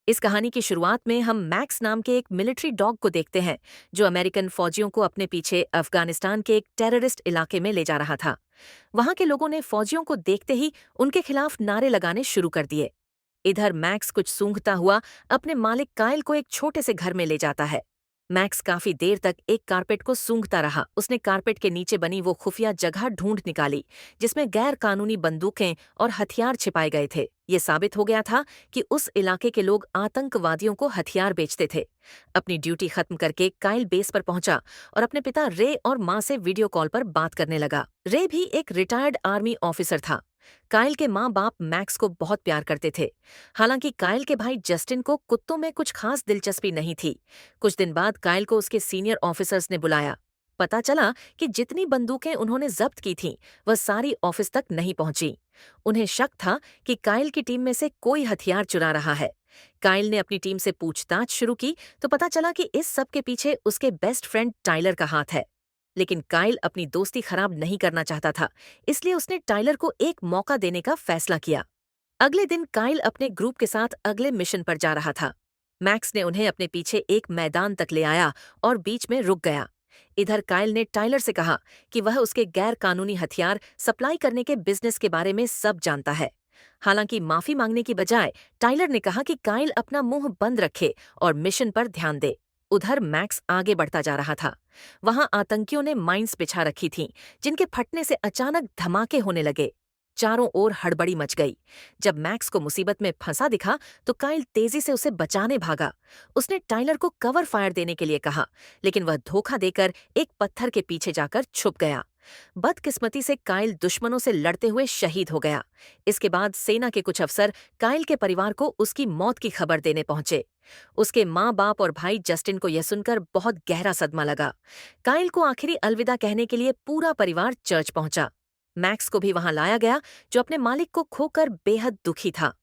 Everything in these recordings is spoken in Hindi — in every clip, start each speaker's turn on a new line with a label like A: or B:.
A: इस कहानी की शुरुआत में हम मैक्स नाम के एक मिलिट्री डॉग को देखते हैं जो अमेरिकन फौजियों को अपने पीछे अफगानिस्तान के एक टेररिस्ट इलाके में ले जा रहा था। वहां के लोगों ने फौजियों को देखते ही उनके खिलाफ नारे लगाने शुरू कर दिए। इधर मैक्स कुछ सूंघता हुआ अपने मालिक काइल को एक छोटे से घर में ले जाता है। मैक्स काफी देर तक एक कारपेट को सूंघता रहा। उसने कारपेट के नीचे बनी वो खुफिया जगह ढूंढ निकाली जिसमें गैर कानूनी बंदूकें और हथियार छिपाए गए थे। ये साबित हो गया था कि उस इलाके के लोग आतंकवादियों को हथियार बेचते थे। अपनी ड्यूटी खत्म करके काइल बेस पर पहुंचा और अपने पिता रे और मां से वीडियो कॉल पर बात करने लगा। रे भी एक रिटायर्ड आर्मी ऑफिसर था। काइल के माँ बाप मैक्स को बहुत प्यार करते थे। हालांकि काइल के भाई जस्टिन को कुत्तों में कुछ खास दिलचस्पी नहीं थी। कुछ दिन बाद काइल को उसके सीनियर ऑफिसर्स ने बुलाया। पता चला कि जितनी बंदूकें उन्होंने जब्त की थीं, वह सारी ऑफिस तक नहीं पहुंची। उन्हें शक था कि काइल की टीम में से कोई हथियार चुरा रहा है। काइल ने अपनी टीम से पूछताछ शुरू की तो पता चला कि इस सब के पीछे उसके बेस्ट फ्रेंड टाइलर का हाथ है। लेकिन काइल अपनी दोस्ती खराब नहीं करना चाहता था, इसलिए उसने टाइलर को एक मौका देने का फैसला किया। अगले दिन काइल अपने ग्रुप के साथ अगले मिशन पर जा रहा था। मैक्स ने उन्हें अपने पीछे एक मैदान तक ले आया और बीच में रुक गया। इधर काइल ने टाइलर से कहा कि वह उसके गैर कानूनी हथियार सप्लाई करने के बिजनेस के बारे में सब जानता है। हालांकि माफी मांगने की बजाय टाइलर ने कहा कि काइल अपना मुंह बंद रखे और मिशन पर ध्यान दे। उधर मैक्स आगे बढ़ता जा रहा था। वहां आतंकियों ने माइंस बिछा रखी थीं, जिनके फटने से अचानक धमाके होने लगे। चारों ओर हड़बड़ी मच गई। जब मैक्स को मुसीबत में फंसा दिखा तो काइल तेजी से उसे बचाने भागा। उसने टाइलर को कवर फायर देने के लिए कहा, लेकिन वह धोखा देकर एक पत्थर के पीछे जाकर छुप गया। बदकिस्मती से काइल दुश्मनों से लड़ते हुए शहीद हो गया। इसके बाद सेना के कुछ अफसर काइल के परिवार को उसकी मौत की खबर देने पहुंचे। उसके माँ बाप और भाई जस्टिन को यह सुनकर बहुत गहरा सदमा लगा। काइल को आखिरी अलविदा कहने के लिए पूरा परिवार चर्च पहुंचा। मैक्स को भी वहां लाया गया, जो अपने मालिक को खोकर बेहद दुखी था।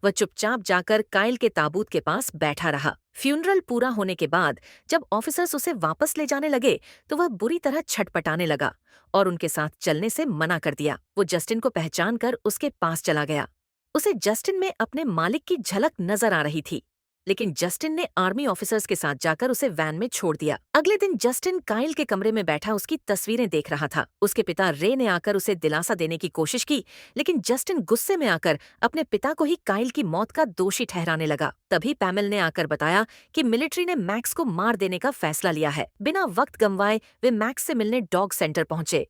A: वह चुपचाप जाकर काइल के ताबूत के पास बैठा रहा। फ्यूनरल पूरा होने के बाद जब ऑफिसर्स उसे वापस ले जाने लगे तो वह बुरी तरह छटपटाने लगा और उनके साथ चलने से मना कर दिया। वो जस्टिन को पहचान कर उसके पास चला गया। उसे जस्टिन में अपने मालिक की झलक नजर आ रही थी, लेकिन जस्टिन ने आर्मी ऑफिसर्स के साथ जाकर उसे वैन में छोड़ दिया। अगले दिन जस्टिन काइल के कमरे में बैठा उसकी तस्वीरें देख रहा था। उसके पिता रे ने आकर उसे दिलासा देने की कोशिश की, लेकिन जस्टिन गुस्से में आकर अपने पिता को ही काइल की मौत का दोषी ठहराने लगा। तभी पैमेल ने आकर बताया कि मिलिट्री ने मैक्स को मार देने का फैसला लिया है। बिना वक्त गंवाए वे मैक्स से मिलने डॉग सेंटर पहुंचे।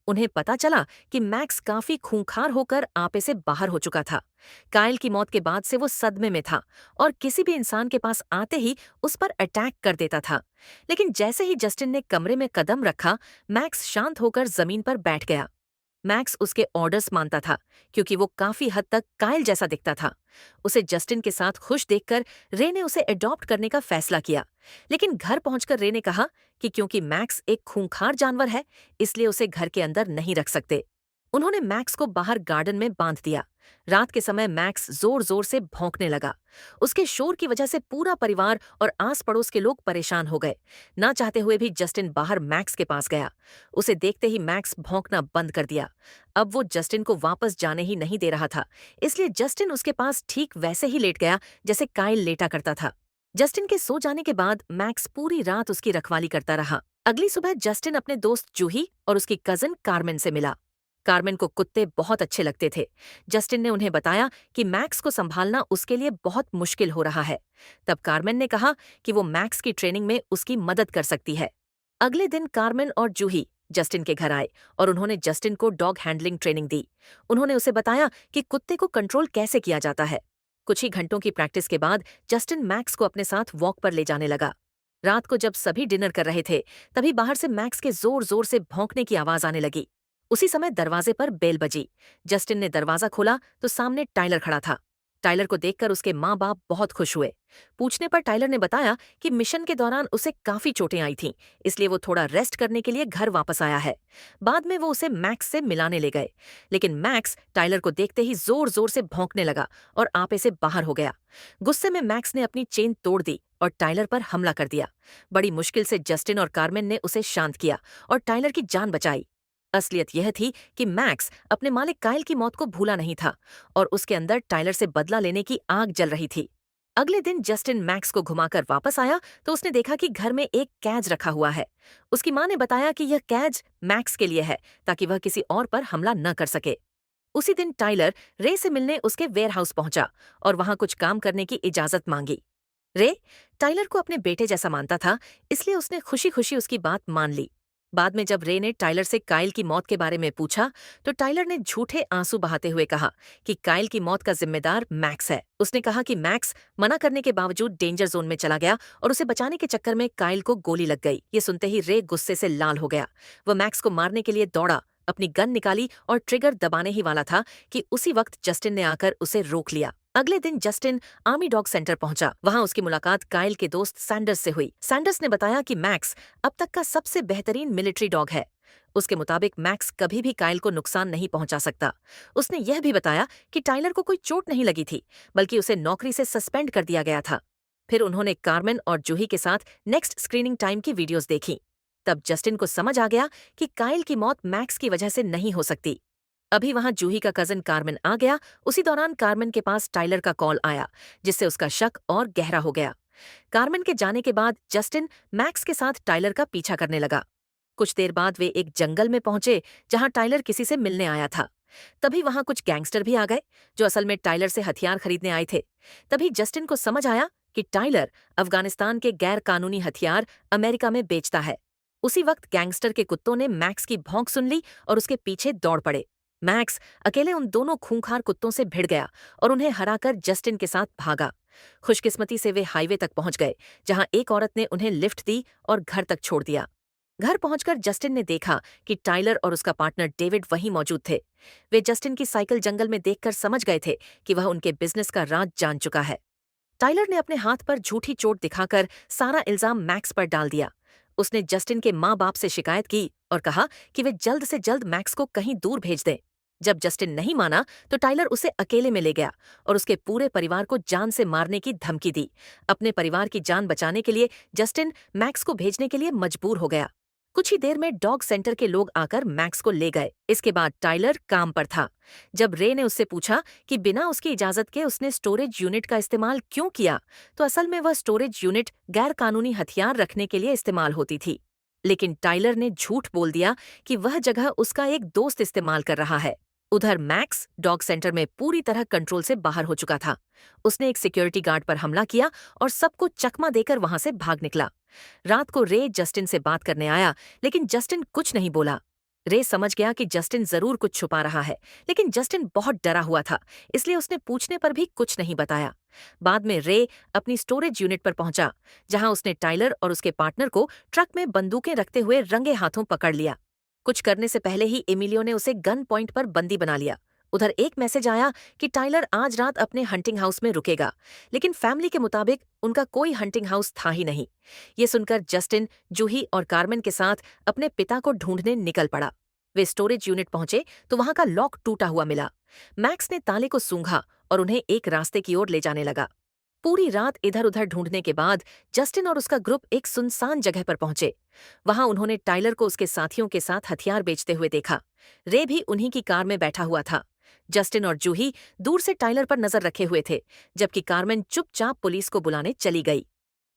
A: उन्हें पता चला कि मैक्स काफी खूंखार होकर आपे से बाहर हो चुका था। काइल की मौत के बाद से वो सदमे में था और किसी भी इंसान के पास आते ही उस पर अटैक कर देता था। लेकिन जैसे ही जस्टिन ने कमरे में कदम रखा, मैक्स शांत होकर जमीन पर बैठ गया। मैक्स उसके ऑर्डर्स मानता था क्योंकि वो काफी हद तक काइल जैसा दिखता था। उसे जस्टिन के साथ खुश देखकर रे ने उसे अडॉप्ट करने का फैसला किया, लेकिन घर पहुंचकर रे ने कहा कि क्योंकि मैक्स एक खूंखार जानवर है, इसलिए उसे घर के अंदर नहीं रख सकते। उन्होंने मैक्स को बाहर गार्डन में बांध दिया। रात के समय मैक्स जोर जोर से भौंकने लगा। उसके शोर की वजह से पूरा परिवार और आस पड़ोस के लोग परेशान हो गए। ना चाहते हुए भी जस्टिन बाहर मैक्स के पास गया। उसे देखते ही मैक्स भौंकना बंद कर दिया। अब वो जस्टिन को वापस जाने ही नहीं दे रहा था, इसलिए जस्टिन उसके पास ठीक वैसे ही लेट गया जैसे काइल लेटा करता था। जस्टिन के सो जाने के बाद मैक्स पूरी रात उसकी रखवाली करता रहा। अगली सुबह जस्टिन अपने दोस्त जूही और उसकी कजिन कार्मेन से मिला। कार्मेन को कुत्ते बहुत अच्छे लगते थे। जस्टिन ने उन्हें बताया कि मैक्स को संभालना उसके लिए बहुत मुश्किल हो रहा है। तब कार्मेन ने कहा कि वो मैक्स की ट्रेनिंग में उसकी मदद कर सकती है। अगले दिन कार्मेन और जूही जस्टिन के घर आए और उन्होंने जस्टिन को डॉग हैंडलिंग ट्रेनिंग दी। उन्होंने उसे बताया कि कुत्ते को कंट्रोल कैसे किया जाता है। कुछ ही घंटों की प्रैक्टिस के बाद जस्टिन मैक्स को अपने साथ वॉक पर ले जाने लगा। रात को जब सभी डिनर कर रहे थे, तभी बाहर से मैक्स के जोर जोर से भौंकने की आवाज आने लगी। उसी समय दरवाजे पर बेल बजी। जस्टिन ने दरवाजा खोला तो सामने टाइलर खड़ा था। टाइलर को देखकर उसके माँ बाप बहुत खुश हुए। पूछने पर टाइलर ने बताया कि मिशन के दौरान उसे काफी चोटें आई थीं, इसलिए वो थोड़ा रेस्ट करने के लिए घर वापस आया है। बाद में वो उसे मैक्स से मिलाने ले गए, लेकिन मैक्स टाइलर को देखते ही जोर जोर से भौंकने लगा और आपे से बाहर हो गया। गुस्से में मैक्स ने अपनी चेन तोड़ दी और टाइलर पर हमला कर दिया। बड़ी मुश्किल से जस्टिन और कार्मेन ने उसे शांत किया और टाइलर की जान बचाई। असलियत यह थी कि मैक्स अपने मालिक काइल की मौत को भूला नहीं था और उसके अंदर टाइलर से बदला लेने की आग जल रही थी। अगले दिन जस्टिन मैक्स को घुमाकर वापस आया तो उसने देखा कि घर में एक कैच रखा हुआ है। उसकी माँ ने बताया कि यह कैच मैक्स के लिए है ताकि वह किसी और पर हमला न कर सके। उसी दिन टाइलर रे से मिलने उसके वेयरहाउस पहुंचा और वहां कुछ काम करने की इजाजत मांगी। रे टाइलर को अपने बेटे जैसा मानता था, इसलिए उसने खुशी खुशी उसकी बात मान ली। बाद में जब रे ने टाइलर से काइल की मौत के बारे में पूछा तो टाइलर ने झूठे आंसू बहाते हुए कहा कि काइल की मौत का जिम्मेदार मैक्स है। उसने कहा कि मैक्स मना करने के बावजूद डेंजर जोन में चला गया और उसे बचाने के चक्कर में काइल को गोली लग गई। ये सुनते ही रे गुस्से से लाल हो गया। वह मैक्स को मारने के लिए दौड़ा, अपनी गन निकाली और ट्रिगर दबाने ही वाला था कि उसी वक्त जस्टिन ने आकर उसे रोक लिया। अगले दिन जस्टिन आर्मी डॉग सेंटर पहुंचा। वहां उसकी मुलाकात काइल के दोस्त सैंडर्स से हुई। सैंडर्स ने बताया कि मैक्स अब तक का सबसे बेहतरीन मिलिट्री डॉग है। उसके मुताबिक मैक्स कभी भी काइल को नुकसान नहीं पहुंचा सकता। उसने यह भी बताया कि टाइलर को कोई चोट नहीं लगी थी, बल्कि उसे नौकरी से सस्पेंड कर दिया गया था। फिर उन्होंने कार्मेन और जूही के साथ नेक्स्ट स्क्रीनिंग टाइम की वीडियोस देखी। तब जस्टिन को समझ आ गया कि काइल की मौत मैक्स की वजह से नहीं हो सकती। अभी वहां जूही का कजन कार्मेन आ गया। उसी दौरान कार्मेन के पास टाइलर का कॉल आया, जिससे उसका शक और गहरा हो गया। कार्मेन के जाने के बाद जस्टिन मैक्स के साथ टाइलर का पीछा करने लगा। कुछ देर बाद वे एक जंगल में पहुंचे जहां टाइलर किसी से मिलने आया था। तभी वहां कुछ गैंगस्टर भी आ गए जो असल में टाइलर से हथियार खरीदने आए थे। तभी जस्टिन को समझ आया कि टाइलर अफगानिस्तान के गैर कानूनी हथियार अमेरिका में बेचता है। उसी वक्त गैंगस्टर के कुत्तों ने मैक्स की भौंक सुन ली और उसके पीछे दौड़ पड़े। मैक्स अकेले उन दोनों खूंखार कुत्तों से भिड़ गया और उन्हें हराकर जस्टिन के साथ भागा। खुशकिस्मती से वे हाईवे तक पहुंच गए, जहां एक औरत ने उन्हें लिफ्ट दी और घर तक छोड़ दिया। घर पहुंचकर जस्टिन ने देखा कि टाइलर और उसका पार्टनर डेविड वहीं मौजूद थे। वे जस्टिन की साइकिल जंगल में देखकर समझ गए थे कि वह उनके बिजनेस का राज जान चुका है। टाइलर ने अपने हाथ पर झूठी चोट दिखाकर सारा इल्जाम मैक्स पर डाल दिया। उसने जस्टिन के माँ बाप से शिकायत की और कहा कि वे जल्द से जल्द मैक्स को कहीं दूर भेज दें। जब जस्टिन नहीं माना तो टाइलर उसे अकेले में ले गया और उसके पूरे परिवार को जान से मारने की धमकी दी। अपने परिवार की जान बचाने के लिए जस्टिन मैक्स को भेजने के लिए मजबूर हो गया। कुछ ही देर में डॉग सेंटर के लोग आकर मैक्स को ले गए। इसके बाद टाइलर काम पर था। जब रे ने उससे पूछा कि बिना उसकी इजाजत के उसने स्टोरेज यूनिट का इस्तेमाल क्यों किया, तो असल में वह स्टोरेज यूनिट गैर कानूनी हथियार रखने के लिए इस्तेमाल होती थी। लेकिन टाइलर ने झूठ बोल दिया कि वह जगह उसका एक दोस्त इस्तेमाल कर रहा है। उधर मैक्स डॉग सेंटर में पूरी तरह कंट्रोल से बाहर हो चुका था। उसने एक सिक्योरिटी गार्ड पर हमला किया और सबको चकमा देकर वहां से भाग निकला। रात को रे जस्टिन से बात करने आया, लेकिन जस्टिन कुछ नहीं बोला। रे समझ गया कि जस्टिन जरूर कुछ छुपा रहा है, लेकिन जस्टिन बहुत डरा हुआ था, इसलिए उसने पूछने पर भी कुछ नहीं बताया। बाद में रे अपनी स्टोरेज यूनिट पर पहुंचा, जहां उसने टाइलर और उसके पार्टनर को ट्रक में बंदूकें रखते हुए रंगे हाथों पकड़ लिया। कुछ करने से पहले ही एमिलियो ने उसे गन पॉइंट पर बंदी बना लिया। उधर एक मैसेज आया कि टाइलर आज रात अपने हंटिंग हाउस में रुकेगा, लेकिन फैमिली के मुताबिक उनका कोई हंटिंग हाउस था ही नहीं। ये सुनकर जस्टिन जूही और कार्मेन के साथ अपने पिता को ढूंढने निकल पड़ा। वे स्टोरेज यूनिट पहुंचे तो वहां का लॉक टूटा हुआ मिला। मैक्स ने ताले को सूंघा और उन्हें एक रास्ते की ओर ले जाने लगा। पूरी रात इधर उधर ढूंढने के बाद जस्टिन और उसका ग्रुप एक सुनसान जगह पर पहुंचे। वहां उन्होंने टाइलर को उसके साथियों के साथ हथियार बेचते हुए देखा। रे भी उन्हीं की कार में बैठा हुआ था। जस्टिन और जूही दूर से टाइलर पर नजर रखे हुए थे, जबकि कार्मेन चुपचाप पुलिस को बुलाने चली गई।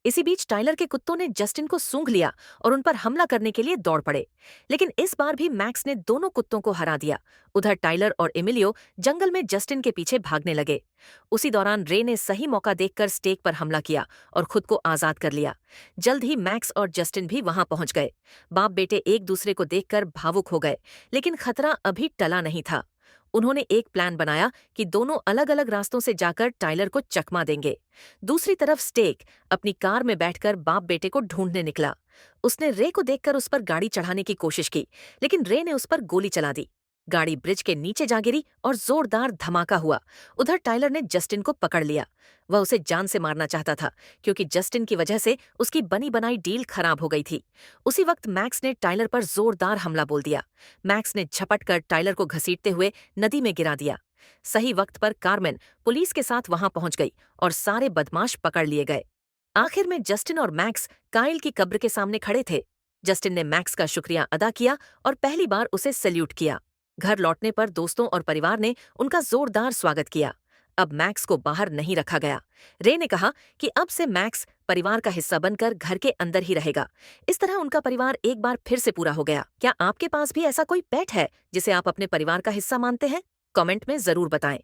A: इसी बीच टाइलर के कुत्तों ने जस्टिन को सूंघ लिया और उन पर हमला करने के लिए दौड़ पड़े, लेकिन इस बार भी मैक्स ने दोनों कुत्तों को हरा दिया। उधर टाइलर और एमिलियो जंगल में जस्टिन के पीछे भागने लगे। उसी दौरान रे ने सही मौका देखकर स्टेक पर हमला किया और खुद को आजाद कर लिया। जल्द ही मैक्स और जस्टिन भी वहां पहुंच गए। बाप बेटे एक दूसरे को देखकर भावुक हो गए, लेकिन खतरा अभी टला नहीं था। उन्होंने एक प्लान बनाया कि दोनों अलग अलग रास्तों से जाकर टाइलर को चकमा देंगे। दूसरी तरफ स्टेक अपनी कार में बैठकर बाप बेटे को ढूंढने निकला। उसने रे को देखकर उस पर गाड़ी चढ़ाने की कोशिश की, लेकिन रे ने उस पर गोली चला दी। गाड़ी ब्रिज के नीचे जा गिरी और जोरदार धमाका हुआ। उधर टाइलर ने जस्टिन को पकड़ लिया। वह उसे जान से मारना चाहता था, क्योंकि जस्टिन की वजह से उसकी बनी बनाई डील खराब हो गई थी। उसी वक्त मैक्स ने टाइलर पर जोरदार हमला बोल दिया। मैक्स ने झपट कर टाइलर को घसीटते हुए नदी में गिरा दिया। सही वक्त पर कार्मेन पुलिस के साथ वहां पहुंच गई और सारे बदमाश पकड़ लिए गए। आखिर में जस्टिन और मैक्स काइल की कब्र के सामने खड़े थे। जस्टिन ने मैक्स का शुक्रिया अदा किया और पहली बार उसे सैल्यूट किया। घर लौटने पर दोस्तों और परिवार ने उनका जोरदार स्वागत किया। अब मैक्स को बाहर नहीं रखा गया। रे ने कहा कि अब से मैक्स परिवार का हिस्सा बनकर घर के अंदर ही रहेगा। इस तरह उनका परिवार एक बार फिर से पूरा हो गया। क्या आपके पास भी ऐसा कोई पेट है जिसे आप अपने परिवार का हिस्सा मानते हैं? कमेंट में जरूर बताएं।